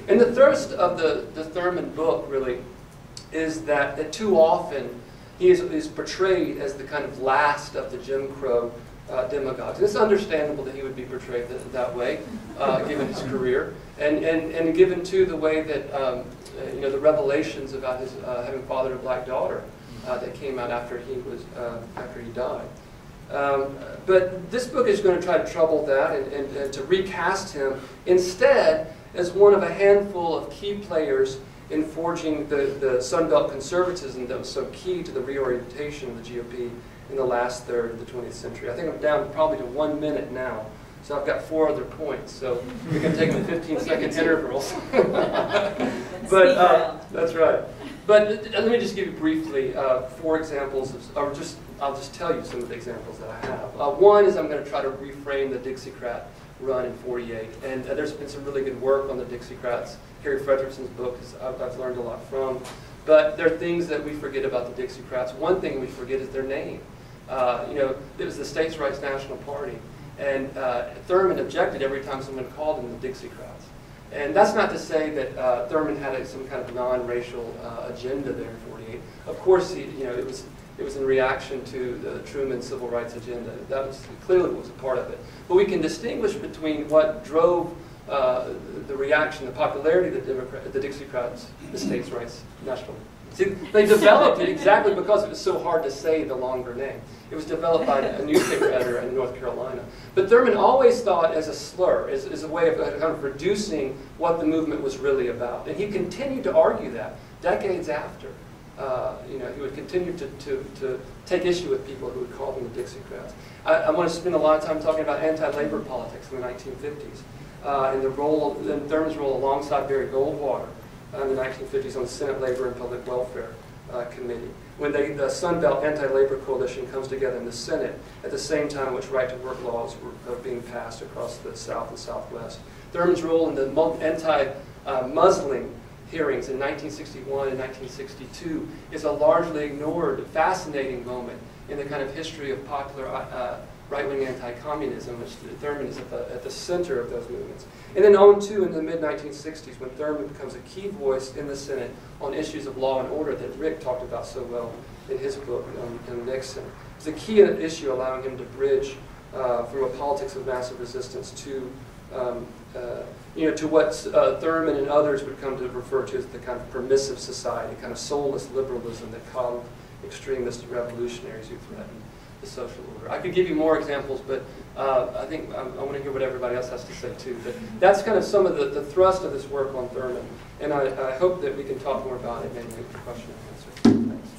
And the thirst of the Thurman book, really, is that too often he is portrayed as the kind of last of the Jim Crow demagogues. And it's understandable that he would be portrayed that way, given his career, and given, too, the way that you know, the revelations about his having fathered a black daughter that came out after he died. But this book is going to try to trouble that and to recast him instead as one of a handful of key players in forging the Sunbelt conservatism that was so key to the reorientation of the GOP in the last third of the 20th century. I think I'm down probably to 1 minute now, so I've got 4 other points. So we can take them in 15-second intervals. But that's right. But let me just give you briefly 4 examples, or I'll just tell you some of the examples that I have. One is I'm going to try to reframe the Dixiecrat run in '48, and there's been some really good work on the Dixiecrats. Harry Frederickson's book I've learned a lot from. But there are things that we forget about the Dixiecrats. One thing we forget is their name. You know, it was the States' Rights National Party, and Thurman objected every time someone called them the Dixiecrats. And that's not to say that Thurman had some kind of non-racial agenda there in '48. Of course, you know, it was in reaction to the Truman civil rights agenda. That was clearly was a part of it. But we can distinguish between what drove the reaction, the popularity of the Dixiecrats, the States' Rights National. See, they developed it exactly because it was so hard to say the longer name. It was developed by a newspaper editor in North Carolina. But Thurman always thought as a slur, as a way of kind of reducing what the movement was really about. And he continued to argue that decades after. You know, he would continue to take issue with people who would call them the Dixiecrats. I want to spend a lot of time talking about anti-labor politics in the 1950s and Thurman's role alongside Barry Goldwater in the 1950s on the Senate Labor and Public Welfare Committee, when the Sunbelt Anti-Labor Coalition comes together in the Senate at the same time in which right-to-work laws were being passed across the South and Southwest. Thurman's role in the anti-Muslim hearings in 1961 and 1962 is a largely ignored, fascinating moment in the kind of history of popular right-wing anti-communism, which Thurman is at the center of those movements. And then on to in the mid-1960s, when Thurman becomes a key voice in the Senate on issues of law and order that Rick talked about so well in his book on Nixon. It's a key issue allowing him to bridge from a politics of massive resistance to you know, to what Thurman and others would come to refer to as the kind of permissive society, kind of soulless liberalism that called extremist revolutionaries who threatened the social order. I could give you more examples, but I think I want to hear what everybody else has to say too. But that's kind of some of the thrust of this work on Thurman, and I hope that we can talk more about it, maybe make a question and answer. Thanks.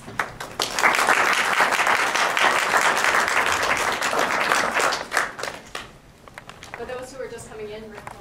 For those who are just coming in, Rick Wilson.